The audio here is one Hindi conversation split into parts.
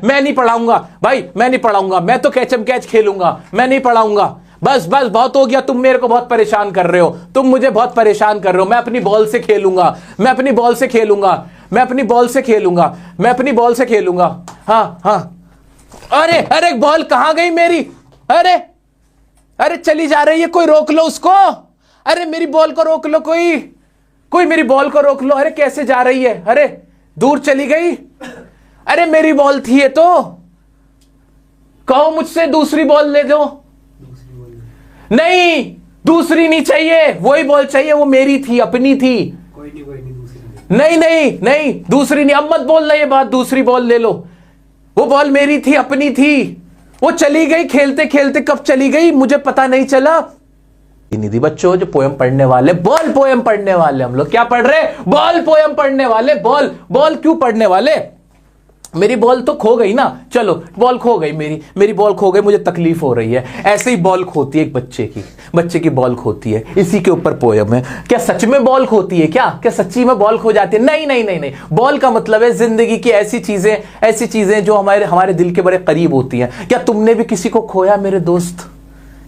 मैं नहीं पढ़ाऊंगा भाई, मैं नहीं पढ़ाऊंगा, मैं तो कैचम कैच खेलूंगा, मैं नहीं पढ़ाऊंगा, बस बस बहुत हो गया, तुम मेरे को बहुत परेशान कर रहे हो, तुम मुझे बहुत परेशान कर रहे हो, मैं अपनी बॉल से खेलूंगा, मैं अपनी बॉल से खेलूंगा, मैं अपनी बॉल से खेलूंगा, मैं अपनी बॉल से खेलूंगा। हाँ हाँ, अरे अरे बॉल कहां गई मेरी, अरे अरे चली जा रही है, कोई रोक लो उसको, अरे मेरी बॉल को रोक लो, कोई कोई मेरी बॉल को रोक लो, अरे कैसे जा रही है, अरे दूर चली गई, अरे मेरी बॉल थी ये तो, कहो मुझसे दूसरी बॉल ले दो, नहीं दूसरी नहीं चाहिए, वही बॉल चाहिए, वो मेरी थी, अपनी थी, कोई नहीं दूसरी नहीं नहीं नहीं दूसरी नहीं, अब मत बोलना ये बात, दूसरी बॉल ले लो, वो बॉल मेरी थी, अपनी थी, वो चली गई खेलते खेलते, कब चली गई मुझे पता नहीं चला। निधि बच्चों जो पोयम पढ़ने वाले, बॉल पोयम पढ़ने वाले, हम लोग क्या पढ़ रहे, बॉल पोयम पढ़ने वाले, बॉल बॉल क्यों पढ़ने वाले, मेरी बॉल तो खो गई ना, चलो बॉल खो गई, मेरी बॉल खो गई, मुझे तकलीफ हो रही है, ऐसे ही बॉल खोती है एक बच्चे की बॉल खोती है, इसी के ऊपर पोयम है। क्या सच में बॉल खोती है, क्या सच्ची में बॉल खो जाती है, नहीं नहीं नहीं नहीं, बॉल का मतलब है जिंदगी की ऐसी चीजें जो हमारे दिल के बड़े करीब होती हैं। क्या तुमने भी किसी को खोया मेरे दोस्त,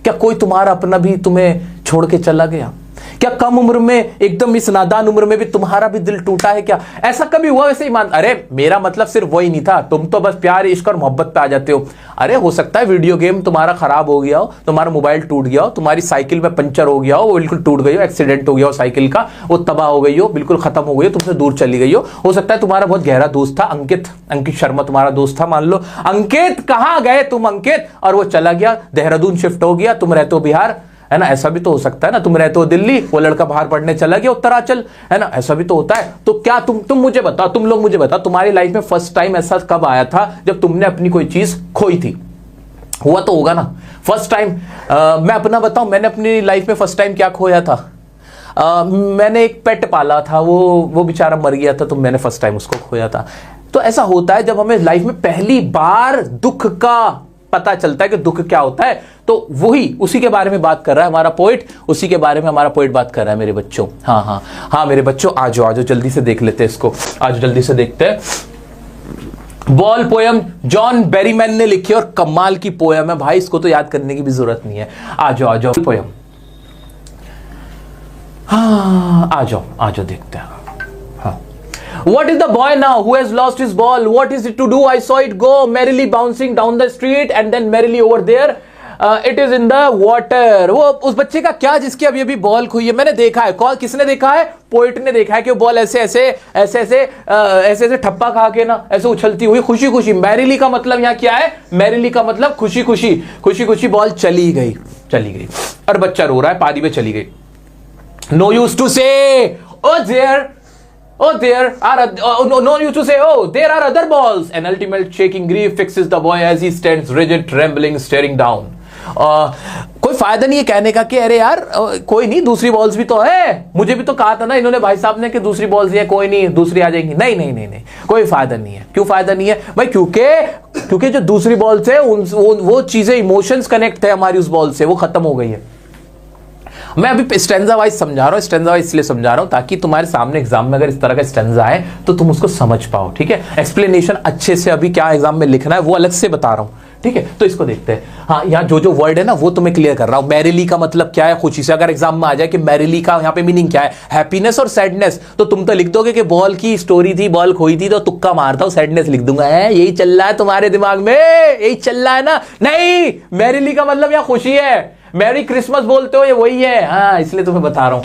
क्या कोई तुम्हारा अपना भी तुम्हें छोड़ के चला गया, क्या कम उम्र में, एकदम इस नादान उम्र में भी तुम्हारा भी दिल टूटा है, क्या ऐसा कभी हुआ, वैसे ही मान, अरे मेरा मतलब सिर्फ वही नहीं था, तुम तो बस प्यार इश्क और मोहब्बत पे आ जाते हो, अरे हो सकता है वीडियो गेम तुम्हारा खराब हो गया हो, तुम्हारा मोबाइल टूट गया हो, तुम्हारी साइकिल में पंचर हो गया हो, वो बिल्कुल टूट गई हो, एक्सीडेंट हो गया हो साइकिल का, वो तबाह हो गई हो, बिल्कुल खत्म हो गई हो, तुमसे दूर चली गई हो सकता है तुम्हारा बहुत गहरा दोस्त था अंकित शर्मा तुम्हारा दोस्त था, मान लो अंकित, कहां गए तुम अंकित, और वो चला गया देहरादून शिफ्ट हो गया, तुम रहते हो बिहार, है ना, ऐसा भी तो हो सकता है ना, तुम रहते हो दिल्ली, वो लड़का बाहर पढ़ने चला गया उत्तरांचल, है ना, ऐसा भी तो होता है। तो क्या तुम मुझे बताओ, तुम लोग मुझे बताओ, तुम्हारी लाइफ में फर्स्ट टाइम ऐसा कब आया था जब तुमने अपनी कोई चीज खोई थी, हुआ तो होगा ना फर्स्ट टाइम। मैं अपना बताऊं, मैंने अपनी लाइफ में फर्स्ट टाइम क्या खोया था, मैंने एक पेट पाला था, वो बेचारा मर गया था, तो मैंने फर्स्ट टाइम उसको खोया था। तो ऐसा होता है जब हमें लाइफ में पहली बार दुख का पता चलता है कि दुख क्या होता है, तो उसी के बारे में बात कर रहा है हमारा पोइट, उसी के बारे में हमारा पोइट बात कर रहा है मेरे बच्चों। हाँ हाँ हाँ मेरे बच्चों, आ जाओ जल्दी से देख लेते हैं इसको, आज जल्दी से देखते हैं। बॉल पोयम जॉन बेरीमैन ने लिखी और कमाल की पोयम है भाई, इसको तो याद करने की भी जरूरत नहीं है। आ जाओ पोयम, हाँ आ जाओ देखते हैं। What is the boy now who has lost his ball? What is it to do? I saw it go merrily bouncing down the street and then merrily over there. It is in the water. वो उस बच्चे का क्या जिसकी अभी बॉल खोई है, मैंने देखा है, कौन किसने देखा है, पोइट ने देखा है कि वो बॉल ऐसे ठप्पा खा के ना ऐसे उछलती हुई खुशी खुशी, मैरिली का मतलब यहाँ क्या है, मैरिली का मतलब खुशी खुशी बॉल चली गई और बच्चा रो रहा है, पारी में चली गई। No use to say oh there are no use to say oh there are other balls. An ultimate shaking grief fixes the boy as he stands rigid, trembling, staring down. कोई फायदा नहीं है कहने का कि अरे यार कोई नहीं, दूसरी बॉल्स भी तो है, मुझे भी तो कहा था ना इन्होंने, भाई साहब ने, कि दूसरी बॉल्स है, कोई नहीं दूसरी आ जाएंगी, नहीं कोई फायदा नहीं है। क्यों फायदा नहीं है भाई, क्योंकि जो दूसरी बॉल्स है वो चीजें, इमोशंस कनेक्ट है हमारी उस बॉल से, वो खत्म हो गई है। मैं अभी स्टेंजा वाइज समझा रहा हूं, स्टेंजा वाइज इसलिए समझा रहा हूं ताकि तुम्हारे सामने एग्जाम में अगर इस तरह का स्टेंजा आए तो तुम उसको समझ पाओ, ठीक है। एक्सप्लेनेशन अच्छे से अभी क्या एग्जाम में लिखना है वो अलग से बता रहा हूं, ठीक है। तो इसको देखते हैं। हाँ, यहाँ जो वर्ड है ना वो तुम्हें क्लियर कर रहा हूं। मैरिली का मतलब क्या है, खुशी से, अगर एग्जाम में आ जाए कि मैरिली का यहाँ पे मीनिंग क्या है, हैप्पीनेस और सैडनेस, तो तुम तो लिख दोगे कि बॉल की स्टोरी थी, बॉल खोई थी, तो तुक्का मारता हूं सैडनेस लिख दूंगा, है यही चल रहा है तुम्हारे दिमाग में, यही चल रहा है ना। नहीं, मैरिली का मतलब यहाँ खुशी है, मैरी क्रिसमस बोलते हो, ये वही है, हाँ इसलिए तुम्हें बता रहा हूं,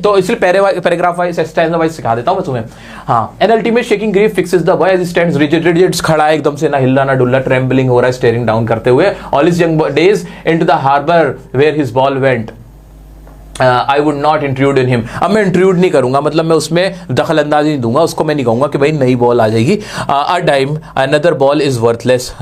तो इसलिए पैराग्राफ वाइज स्टैंजा वाइज सिखा देता हूं मैं तुम्हें। हाँ, an ultimate shaking grief fixes the boy as he stands rigid, खड़ा है एकदम से, ना हिलना ना डुल्ला, ट्रेम्बलिंग हो रहा है, स्टेयरिंग डाउन करते हुए, all his young days into the harbour where his ball went, I would not intrude in him. अब मैं इंट्रूड नहीं करूंगा, मतलब मैं उसमें दखल अंदाजी नहीं दूंगा, उसको मैं नहीं कहूंगा कि भाई नई बॉल आ जाएगी। A dime another ball is worthless,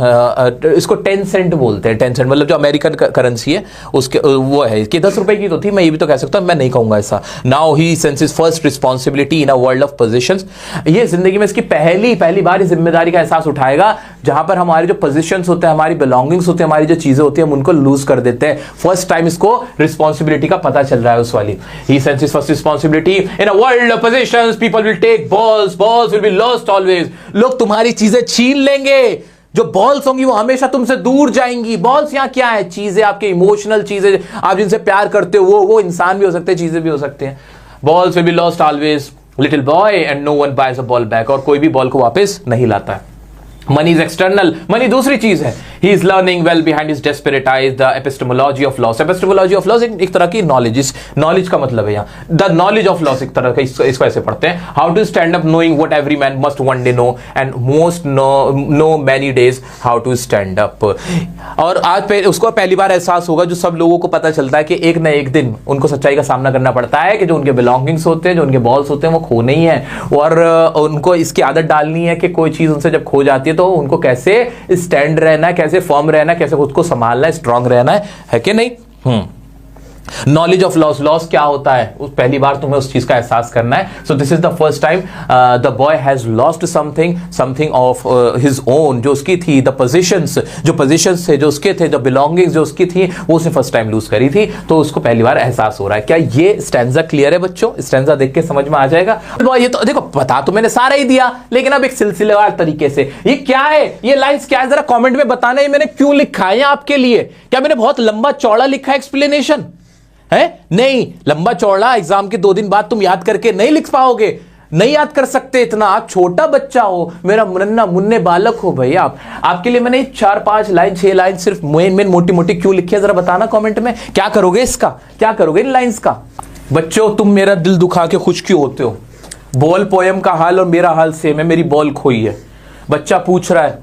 इसको 10 सेंट बोलते हैं, 10 सेंट मतलब जो अमेरिकन करेंसी है उसके वो है कि 10 रुपए की तो थी, मैं ये भी तो कह सकता हूँ, मैं नहीं कहूंगा ऐसा। Now he senses first responsibility in a world of positions, ये जिंदगी में इसकी पहली बार जिम्मेदारी का एहसास उठाएगा जहां पर हमारे जो पोजिशंस होते हैं, हमारी बिलोंगिंग्स होती है, हमारी जो चीजें होती हैं हम उनको लूज कर देते हैं। फर्स्ट टाइम इसको रिस्पॉन्सिबिलिटी का पता चल रहा है उस वाली। He senses first responsibility in a world of possessions, people will take balls will be lost always. लोग तुम्हारी चीजें छीन लेंगे, जो बॉल्स होंगी वो हमेशा तुमसे दूर जाएंगी। बॉल्स यहां क्या है? चीजें, आपके इमोशनल चीजें, आप जिनसे प्यार करते हो, वो इंसान भी हो सकते हैं, चीजें भी हो सकते हैं। Balls will be lost always, little boy and no one buys a ball back, और कोई भी बॉल को वापस नहीं लाता है। मनी इज एक्सटर्नल, मनी दूसरी चीज है। He is learning well behind his desperate eyes the epistemology of loss. Epistemology of loss एक तरह की नॉलेज, इस नॉलेज का मतलब है यहाँ द नॉलेज ऑफ लॉस, एक तरह का, इसको ऐसे पढ़ते हैं। How to stand up knowing what every man must one day know and most know many days how to stand up. और आज उसको पहली बार एहसास होगा, जो सब लोगों को पता चलता है कि एक ना एक दिन उनको सच्चाई का सामना करना पड़ता है कि जो उनके बिलोंगिंग्स होते हैं, जो उनके बॉल्स होते हैं, वो खोने ही है। और उनको इसकी आदत डालनी है कि कोई चीज उनसे जब खो जाती है तो उनको कैसे स्टैंड रहना है, कैसे फर्म रहना है, कैसे खुद को संभालना है, स्ट्रांग रहना है कि नहीं। नॉलेज ऑफ लॉस, लॉस क्या होता है, पहली बार तुम्हें उस चीज का एहसास करना है। So this is the first time the boy has lost something of his own, जो उसकी थी, द पोजीशंस, जो पोजीशंस थे जो उसके थे, द बिलोंगिंग्स जो उसकी थी, वो उसने फर्स्ट टाइम लूज करी थी, तो उसको पहली बार एहसास हो रहा है। क्या ये स्टैंजा क्लियर है बच्चों? स्टैंजा देख के समझ में आ जाएगा। ये तो देखो, बता तो मैंने सारा ही दिया, लेकिन अब एक सिलसिलेवार तरीके से, ये क्या है, ये लाइंस क्या है, जरा कमेंट में बताना, ये मैंने क्यों लिखा है आपके लिए। क्या मैंने बहुत लंबा चौड़ा लिखा है एक्सप्लेनेशन है? नहीं, लंबा चौड़ा एग्जाम के 2 दिन बाद तुम याद करके नहीं लिख पाओगे, नहीं याद कर सकते इतना। आप छोटा बच्चा हो, मेरा मुन्ना मुन्ने बालक हो भाई आप। आपके लिए मैंने 4-5 लाइन 6 लाइन सिर्फ मेन मोटी मोटी क्यों लिखी है, जरा बताना कमेंट में। क्या करोगे इसका, क्या करोगे इन लाइंस का? बच्चों, तुम मेरा दिल दुखा के खुश क्यों होते हो? बॉल पोयम का हाल और मेरा हाल सेम है, मेरी बॉल खोई है। बच्चा पूछ रहा है,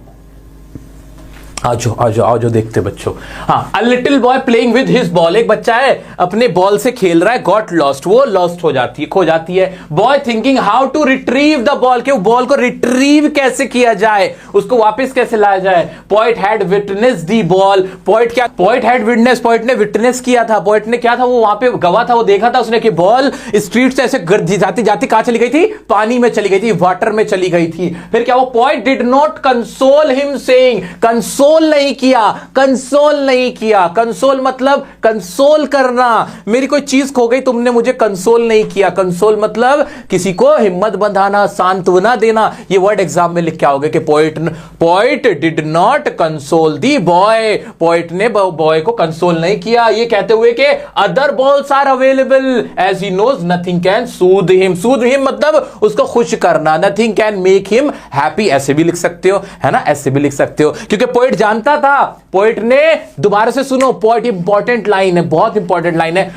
आओ देखते बच्चों। हाँ, a little boy playing with his ball, एक बच्चा है अपने बॉल से खेल रहा है, गॉट लॉस्ट, वो लॉस्ट हो जाती है, खो जाती है। Boy thinking how to retrieve the ball, कि बॉल को रिट्रीव कैसे किया जाए, उसको वापस कैसे लाया जाए। Poet had witness the ball, poet had witness, poet ने विटनेस किया था। पोएट ने क्या था, वो वहां पे गवाह था, वो देखा था उसने कि बॉल स्ट्रीट से ऐसे जाती जाती कहां चली गई थी, पानी में चली गई थी, वाटर में चली गई थी। फिर क्या, वो poet did not console him saying, console नहीं किया, कंसोल नहीं किया। कंसोल मतलब कंसोल करना, मेरी कोई चीज खो गई, तुमने मुझे कंसोल नहीं किया। कंसोल मतलब किसी को हिम्मत बंधाना, सांत्वना देना। ये वर्ड एग्जाम में लिख के आओगे कि poet did not console the boy, poet ने बॉय को कंसोल नहीं किया, ये कहते हुए कि other balls are available as he knows nothing can soothe him. Soothe him मतलब उसको खुश करना, nothing can make him happy, ऐसे भी लिख सकते हो, है ना, ऐसे भी लिख सकते हो, क्योंकि पोएट जानता था। पोएट ने, दोबारा से सुनो, पोएट इंपॉर्टेंट लाइन है, बहुत इंपॉर्टेंट लाइन है,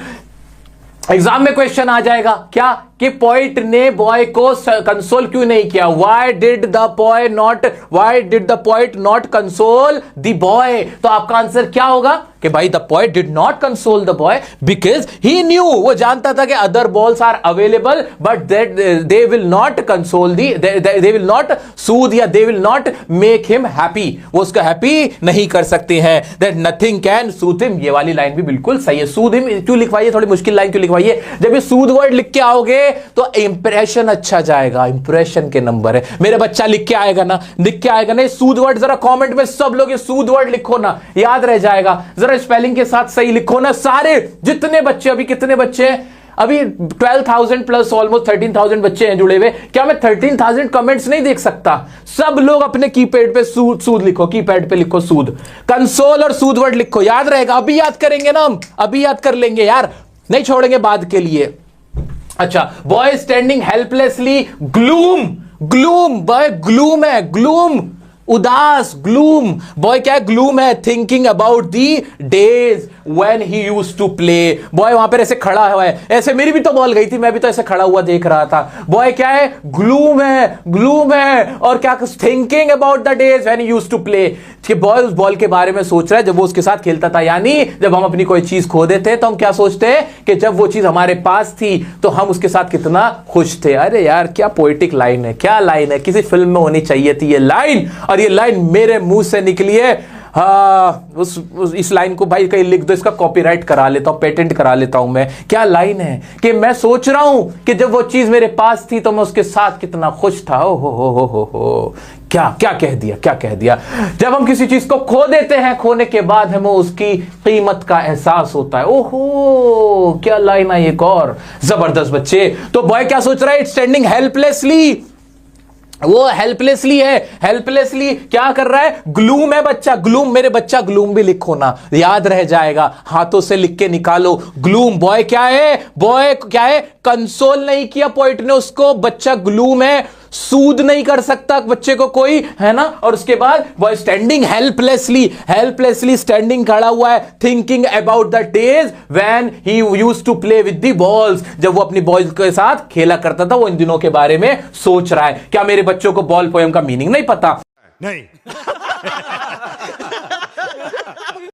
एग्जाम में क्वेश्चन आ जाएगा क्या, कि पोएट ने बॉय को कंसोल क्यों नहीं किया। Why did the poet not console the boy, तो आपका आंसर क्या होगा कि भाई the poet did not console the boy because he knew, वो जानता था कि other balls are available but they will not console they will not soothe या they will not make him happy, वो उसको हैप्पी नहीं कर सकते हैं। That nothing can soothe him, ये वाली लाइन भी बिल्कुल सही है। सूद हिम क्यों लिखवाइए, थोड़ी मुश्किल लाइन क्यों लिखवाइए। जब ये सूद वर्ड लिख के आओगे तो इंप्रेशन अच्छा जाएगा, इंप्रेशन के नंबर है। मेरा बच्चा लिख के आएगा ना, सूद वर्ड जरा कमेंट में सब लोग ये सूद वर्ड लिखो ना, याद रह जाएगा। जरा स्पेलिंग के साथ सही लिखो ना, सारे जितने बच्चे, अभी कितने बच्चे हैं, अभी 12,000 प्लस ऑलमोस्ट 13,000 बच्चे हैं जुड़े हुए। क्या मैं 13,000 कमेंट्स नहीं देख सकता? सब लोग अपने कीपैड पे सूद लिखो, कीपैड पे लिखो सूद, कंसोल और सूद वर्ड लिखो, याद रहेगा। अभी याद करेंगे ना हम, अभी याद कर लेंगे यार, नहीं छोड़ेंगे बाद के लिए। अच्छा, boy standing helplessly, gloom, boy gloom है, ग्लूम उदास, ग्लूम। बॉय क्या है, ग्लूम है, thinking about the days when he used to play. Boy वहां पर ऐसे खड़ा हुआ है, ऐसे मेरी भी तो बॉल गई थी, मैं भी तो ऐसे खड़ा हुआ देख रहा था। बॉय क्या है, ग्लूम है, और क्या, thinking about the days when he used to play, कि बॉय उस बॉल के बारे में सोच रहा है जब वो उसके साथ खेलता था। यानी जब हम अपनी कोई चीज खो देते तो हम क्या सोचते हैं कि जब वो चीज हमारे पास थी तो हम उसके साथ कितना खुश थे। अरे यार क्या पोएटिक लाइन है, क्या लाइन है, किसी फिल्म में होनी चाहिए थी ये लाइन, और ये लाइन मेरे मुंह से निकली है। हाँ, इस लाइन को भाई कहीं लिख दो, इसका कॉपीराइट करा लेता हूं, पेटेंट करा लेता हूं मैं। क्या लाइन है कि मैं सोच रहा हूं कि जब वो चीज मेरे पास थी तो मैं उसके साथ कितना खुश था। ओ हो, क्या कह दिया। जब हम किसी चीज को खो देते हैं, खोने के बाद हमें उसकी कीमत का एहसास होता है। ओहो, क्या लाइन है, एक और जबरदस्त बच्चे। तो बॉय क्या सोच रहा है, स्टैंडिंग हेल्पलेसली, वो हेल्पलेसली है, हेल्पलेसली क्या कर रहा है, ग्लूम है बच्चा, ग्लूम, मेरे बच्चा ग्लूम भी लिखो ना, याद रह जाएगा, हाथों से लिख के निकालो। ग्लूम बॉय क्या है, बॉय क्या है, कंसोल नहीं किया पोइट ने उसको, बच्चा ग्लूम है, सूद नहीं कर सकता बच्चे को कोई, है ना। और उसके बाद boy standing helplessly, helplessly standing खड़ा हुआ है, thinking about the days when he used to play with the balls, जब वो अपनी बॉल्स के साथ खेला करता था, वो इन दिनों के बारे में सोच रहा है। क्या मेरे बच्चों को बॉल पोएम का मीनिंग नहीं पता? नहीं।